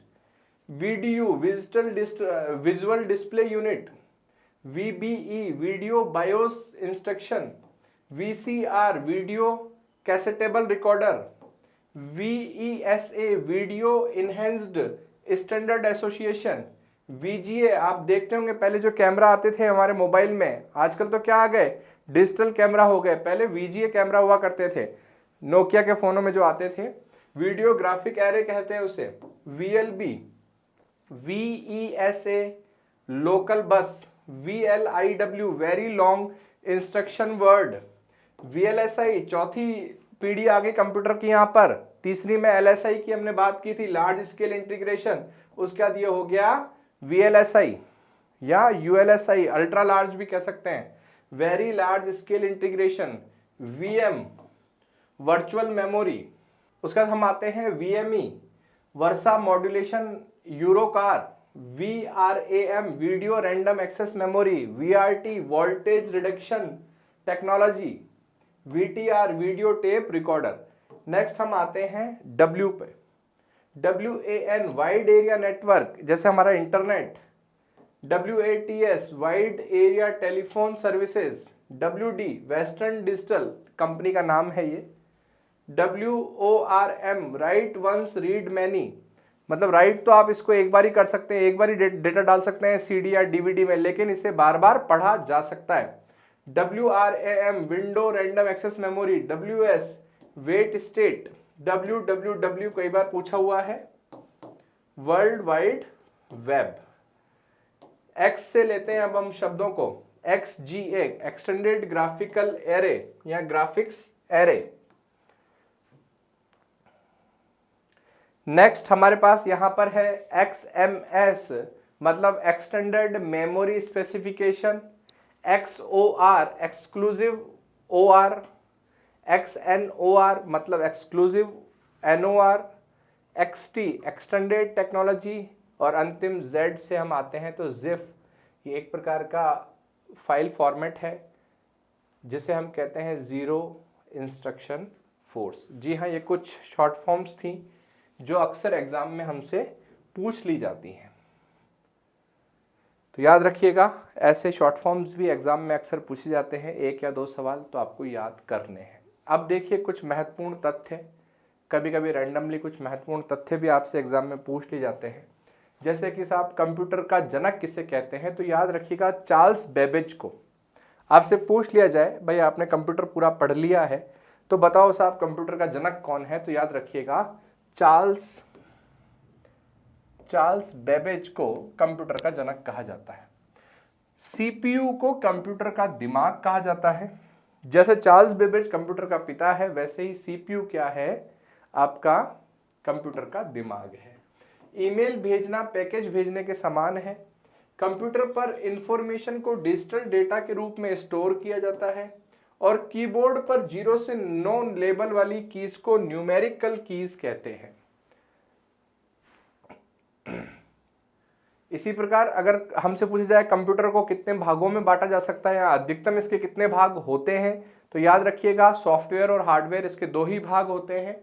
VDU visual display unit, VBE video BIOS instruction, VCR video cassette able recorder, VESA video enhanced standard association, VGA आप देखते होंगे पहले जो कैमरा आते थे हमारे मोबाइल में, आजकल तो क्या आ गए, डिजिटल कैमरा हो गए, पहले वीजीए कैमरा हुआ करते थे नोकिया के फोनों में जो आते थे, वीडियो ग्राफिक एरे कहते हैं उसे, वीएलबी, VESA local bus, VLIW very long instruction word, VLSI चौथी पीढ़ी आ गई कंप्यूटर की यहाँ पर, तीसरी में एलएसआई की हमने बात की थी, लार्ज स्केल इंटीग्रेशन, उसके बाद ये हो गया वीएलएसआई या यूएलएसआई, अल्ट्रा लार्ज भी कह सकते हैं, very large scale integration, VM virtual memory, उसके बाद हम आते हैं VME versa modulation Eurocard, VRAM video random access memory, VRT voltage reduction technology, VTR video tape recorder. Next हम आते हैं डब्ल्यू पे, WAN वाइड एरिया नेटवर्क जैसे हमारा internet, WATS wide area telephone services, WD Western Digital company का नाम है ये, WORM write once read many, मतलब राइट तो आप इसको एक बार ही कर सकते हैं, एक बार ही डेटा डाल सकते हैं CD या DVD में, लेकिन इसे बार बार पढ़ा जा सकता है। WRAM window random access memory, WS wait state, WWW कई बार पूछा हुआ है, वर्ल्ड वाइड वेब। X से लेते हैं अब हम शब्दों को, XGA एक्सटेंडेड ग्राफिकल एरे या ग्राफिक्स एरे। नेक्स्ट हमारे पास यहां पर है XMS मतलब extended memory specification, XOR exclusive OR, XNOR मतलब exclusive NOR, XT extended technology, और अंतिम Z से हम आते हैं तो ZIF, ये एक प्रकार का फाइल फॉर्मेट है जिसे हम कहते हैं ज़ीरो इंस्ट्रक्शन फोर्स। जी हाँ, ये कुछ शॉर्ट फॉर्म्स थी जो अक्सर एग्जाम में हमसे पूछ ली जाती हैं, तो याद रखिएगा ऐसे शॉर्ट फॉर्म्स भी एग्जाम में अक्सर पूछे जाते हैं, एक या दो सवाल तो आपको याद करने हैं। अब देखिए कुछ महत्वपूर्ण तथ्य, कभी कभी रैंडमली कुछ महत्वपूर्ण तथ्य भी आपसे एग्जाम में पूछ लिए जाते हैं, जैसे कि साहब कंप्यूटर का जनक किसे कहते हैं, तो याद रखिएगा चार्ल्स बेबेज को। आपसे पूछ लिया जाए भाई आपने कंप्यूटर पूरा पढ़ लिया है तो बताओ साहब कंप्यूटर का जनक कौन है, तो याद रखिएगा चार्ल्स बेबेज को कंप्यूटर का जनक कहा जाता है। सीपीयू को कंप्यूटर का दिमाग कहा जाता है, जैसे चार्ल्स बेबेज कंप्यूटर का पिता है वैसे ही सीपीयू क्या है, आपका कंप्यूटर का दिमाग है। ईमेल भेजना पैकेज भेजने के समान है। कंप्यूटर पर इंफॉर्मेशन को डिजिटल डेटा के रूप में स्टोर किया जाता है, और कीबोर्ड पर 0 से 9 लेबल वाली कीज को न्यूमेरिकल कीज कहते हैं। इसी प्रकार अगर हमसे पूछा जाए कंप्यूटर को कितने भागों में बांटा जा सकता है या अधिकतम इसके कितने भाग होते हैं, तो याद रखिएगा सॉफ्टवेयर और हार्डवेयर इसके 2 ही भाग होते हैं।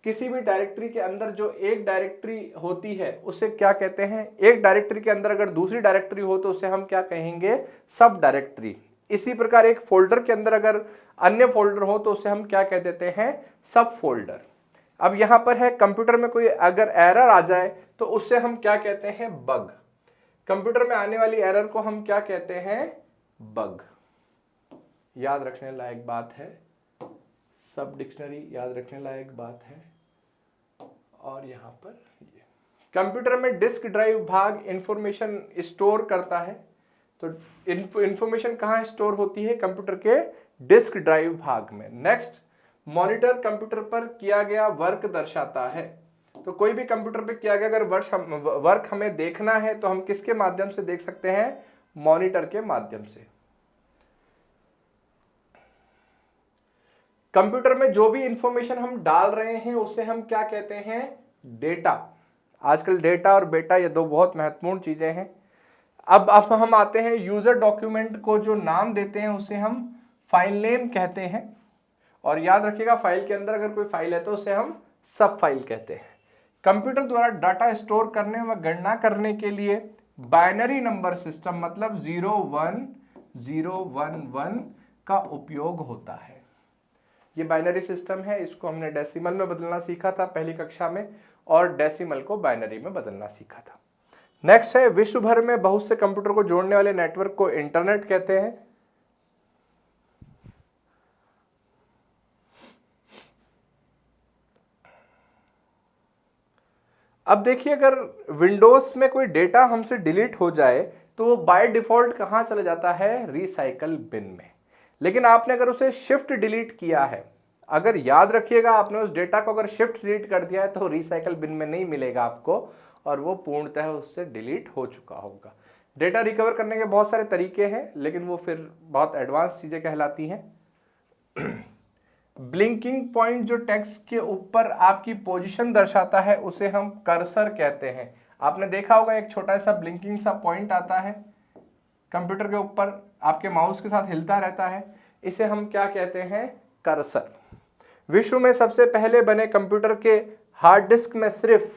किसी भी डायरेक्टरी के अंदर जो एक डायरेक्टरी होती है उसे क्या कहते हैं, एक डायरेक्टरी के अंदर अगर दूसरी डायरेक्टरी हो तो उसे हम क्या कहेंगे, सब डायरेक्टरी। इसी प्रकार एक फोल्डर के अंदर अगर अन्य फोल्डर हो तो उसे हम क्या कह देते हैं, सब फोल्डर। अब यहां पर है कंप्यूटर में कोई अगर एरर आ जाए तो उससे हम क्या कहते हैं, बग। कंप्यूटर में आने वाली एरर को हम क्या कहते हैं, बग। याद रखने लायक बात है, सब डिक्शनरी याद रखने लायक बात है। और यहां पर कंप्यूटर में डिस्क ड्राइव भाग इंफॉर्मेशन स्टोर करता है, तो इंफॉर्मेशन कहां स्टोर होती है, कंप्यूटर के डिस्क ड्राइव भाग में। नेक्स्ट, मॉनिटर कंप्यूटर पर किया गया वर्क दर्शाता है, तो कोई भी कंप्यूटर पर किया गया अगर वर्क हमें देखना है तो हम किसके माध्यम से देख सकते हैं, मॉनिटर के माध्यम से। कंप्यूटर में जो भी इंफॉर्मेशन हम डाल रहे हैं उसे हम क्या कहते हैं, डेटा। आजकल डेटा और बेटा ये 2 बहुत महत्वपूर्ण चीजें हैं। अब हम आते हैं यूजर डॉक्यूमेंट को जो नाम देते हैं उसे हम फाइल नेम कहते हैं। और याद रखिएगा फाइल के अंदर अगर कोई फाइल है तो उसे हम सब फाइल कहते हैं। कंप्यूटर द्वारा डाटा स्टोर करने व गणना करने के लिए बाइनरी नंबर सिस्टम मतलब 01011 का उपयोग होता है। ये बाइनरी सिस्टम है, इसको हमने डेसिमल में बदलना सीखा था पहली कक्षा में, और डेसिमल को बाइनरी में बदलना सीखा था। नेक्स्ट है, विश्व भर में बहुत से कंप्यूटर को जोड़ने वाले नेटवर्क को इंटरनेट कहते हैं। अब देखिए, अगर विंडोज में कोई डेटा हमसे डिलीट हो जाए तो वो बाय डिफॉल्ट कहां चला जाता है? रिसाइकल बिन में। लेकिन आपने अगर उसे शिफ्ट डिलीट किया है, अगर याद रखिएगा आपने उस डेटा को अगर शिफ्ट डिलीट कर दिया है तो रिसाइकल बिन में नहीं मिलेगा आपको, और वो पूर्णतः उससे डिलीट हो चुका होगा। डेटा रिकवर करने के बहुत सारे तरीके हैं, लेकिन वो फिर बहुत एडवांस चीजें कहलाती हैं। ब्लिंकिंग पॉइंट जो टेक्स्ट के ऊपर आपकी पोजीशन दर्शाता है उसे हम कर्सर कहते हैं। आपने देखा होगा एक छोटा सा ब्लिंकिंग सा पॉइंट आता है कंप्यूटर के ऊपर, आपके माउस के साथ हिलता रहता है, इसे हम क्या कहते हैं? कर्सर। विश्व में सबसे पहले बने कंप्यूटर के हार्ड डिस्क में सिर्फ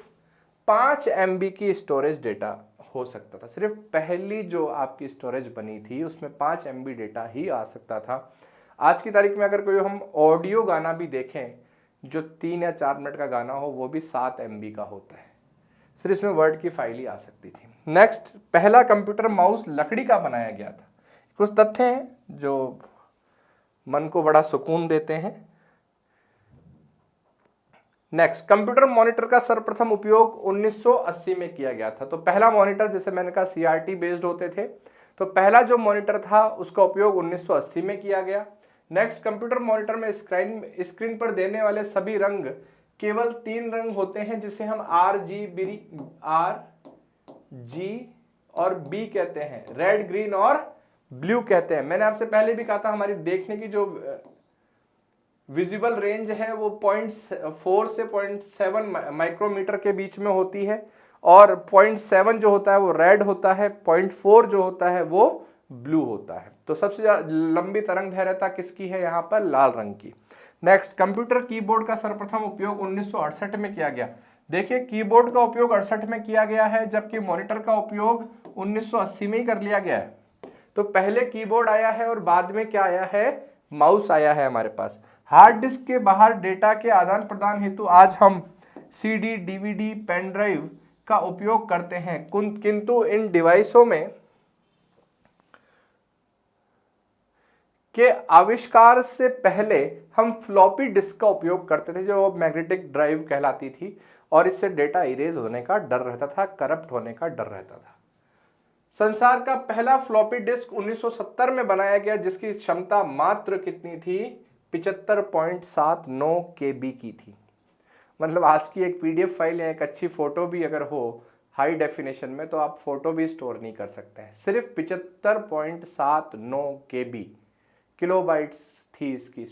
5 MB की स्टोरेज डेटा हो सकता था। सिर्फ पहली जो आपकी स्टोरेज बनी थी उसमें 5 MB डेटा ही आ सकता था। आज की तारीख में अगर कोई हम ऑडियो गाना भी देखें जो 3 या 4 मिनट का गाना हो, वो भी 7 MB का होता है। सिर्फ इसमें वर्ड की फाइल ही आ सकती थी। नेक्स्ट, पहला कंप्यूटर माउस लकड़ी का बनाया गया था। कुछ तथ्य हैं जो मन को बड़ा सुकून देते हैं। नेक्स्ट, कंप्यूटर मॉनिटर का सर्वप्रथम उपयोग 1980 में किया गया था। तो पहला मॉनिटर, जैसे मैंने कहा CRT बेस्ड होते थे, तो पहला जो मॉनिटर था उसका उपयोग 1980 में किया गया। नेक्स्ट, कंप्यूटर मॉनिटर में स्क्रीन पर देने वाले सभी रंग केवल 3 रंग होते हैं, जिसे हम RG और B कहते हैं, रेड, ग्रीन और ब्लू कहते हैं। मैंने आपसे पहले भी कहा था हमारी देखने की जो विजिबल रेंज है वो 0.4 से 0.7 माइक्रोमीटर के बीच में होती है, और 0.7 जो होता है वो रेड होता है, 0.4 जो होता है वो ब्लू होता है। तो सबसे लंबी तरंग दैर्घ्यता किसकी है? यहाँ पर लाल रंग की। नेक्स्ट, कंप्यूटर कीबोर्ड का सर्वप्रथम उपयोग 1968 में किया गया। देखिए, कीबोर्ड का उपयोग 68 में किया गया है, जबकि मॉनिटर का उपयोग 1980 में ही कर लिया गया है। तो पहले कीबोर्ड आया है और बाद में क्या आया है? माउस आया है हमारे पास। हार्ड डिस्क के बाहर डेटा के आदान प्रदान हेतु आज हम CD, DVD, पेन ड्राइव का उपयोग करते हैं, किंतु इन डिवाइसों में के आविष्कार से पहले हम फ्लॉपी डिस्क का उपयोग करते थे, जो मैग्नेटिक ड्राइव कहलाती थी, और इससे डेटा इरेज होने का डर रहता था, करप्ट होने का डर रहता था। संसार का पहला फ्लॉपी डिस्क 1970 में बनाया गया, जिसकी क्षमता मात्र कितनी थी? 75.79 KB की थी। मतलब आज की एक PDF फाइल या एक अच्छी फोटो भी अगर हो हाई डेफिनेशन में, तो आप फोटो भी स्टोर नहीं कर सकते हैं। सिर्फ 75.79 KB किलोबाइट्स थी इसकी।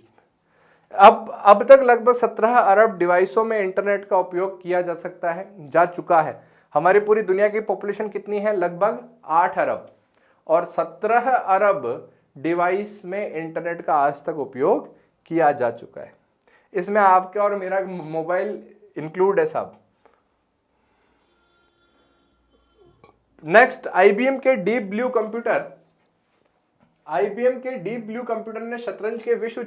अब तक लगभग 17 अरब डिवाइसों में इंटरनेट का उपयोग किया जा चुका है। हमारी पूरी दुनिया की पॉपुलेशन कितनी है? लगभग 8 अरब, और 17 अरब डिवाइस में इंटरनेट का आज तक उपयोग किया जा चुका है। इसमें आपका और मेरा मोबाइल इंक्लूड है सब। नेक्स्ट, IBM के डीप ब्लू कंप्यूटर ने शतरंज के विश्व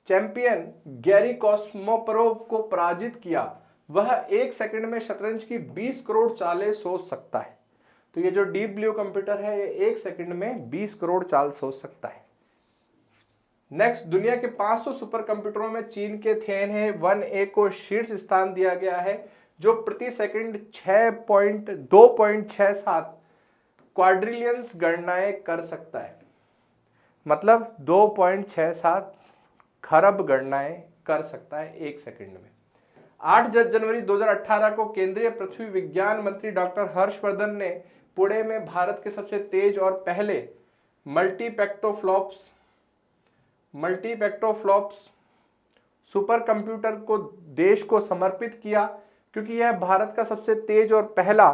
चैंपियन गैरी कॉस्मोपरोव को पराजित किया। वह 1 सेकंड में शतरंज की 20 करोड़ चालें सोच सकता है। तो ये जो डीप ब्लू कंप्यूटर है ये 1 सेकंड में 20 करोड़ चाल सोच सकता है। नेक्स्ट, दुनिया के 500 सुपर कंप्यूटरों में चीन के थिएनहे 1A को शीर्ष स्थान दिया गया है, जो प्रति सेकंड 2.67 क्वाड्रिलियंस गणनाएं कर सकता है। मतलब 2.67 खरब गणनाएं कर सकता है 1 सेकंड में। 8 जनवरी 2018 को केंद्रीय पृथ्वी विज्ञान मंत्री डॉक्टर हर्षवर्धन ने पुणे में भारत के सबसे तेज और पहले मल्टीपेक्टोफ्लॉप्स सुपर कंप्यूटर को देश को समर्पित किया, क्योंकि यह भारत का सबसे तेज और पहला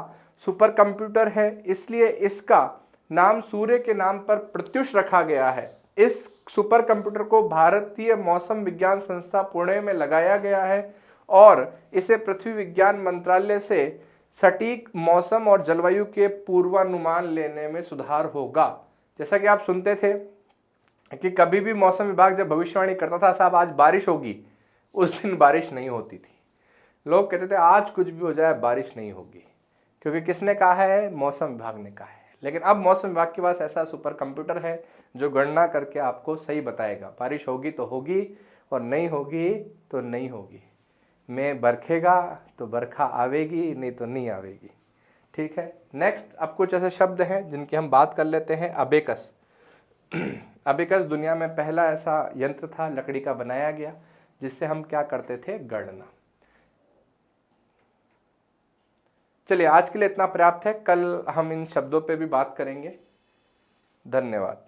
सुपर कंप्यूटर है, इसलिए इसका नाम सूर्य के नाम पर प्रत्युष रखा गया है। इस सुपर कंप्यूटर को भारतीय मौसम विज्ञान संस्था पुणे में लगाया गया है और इसे पृथ्वी विज्ञान मंत्रालय से सटीक मौसम और जलवायु के पूर्वानुमान लेने में सुधार होगा। जैसा कि आप सुनते थे कि कभी भी मौसम विभाग जब भविष्यवाणी करता था, साहब आज बारिश होगी, उस दिन बारिश नहीं होती थी। लोग कहते थे आज कुछ भी हो जाए बारिश नहीं होगी, क्योंकि किसने कहा है? मौसम विभाग ने कहा है। लेकिन अब मौसम विभाग के पास ऐसा सुपर कंप्यूटर है जो गणना करके आपको सही बताएगा, बारिश होगी तो होगी और नहीं होगी तो नहीं होगी, में बरखेगा तो बरखा आवेगी, नहीं तो नहीं आवेगी। ठीक है, नेक्स्ट अब कुछ ऐसे शब्द हैं जिनकी हम बात कर लेते हैं। अबेकस। अबेकस दुनिया में पहला ऐसा यंत्र था लकड़ी का बनाया गया जिससे हम क्या करते थे? गणना। चलिए आज के लिए इतना पर्याप्त है, कल हम इन शब्दों पे भी बात करेंगे। धन्यवाद।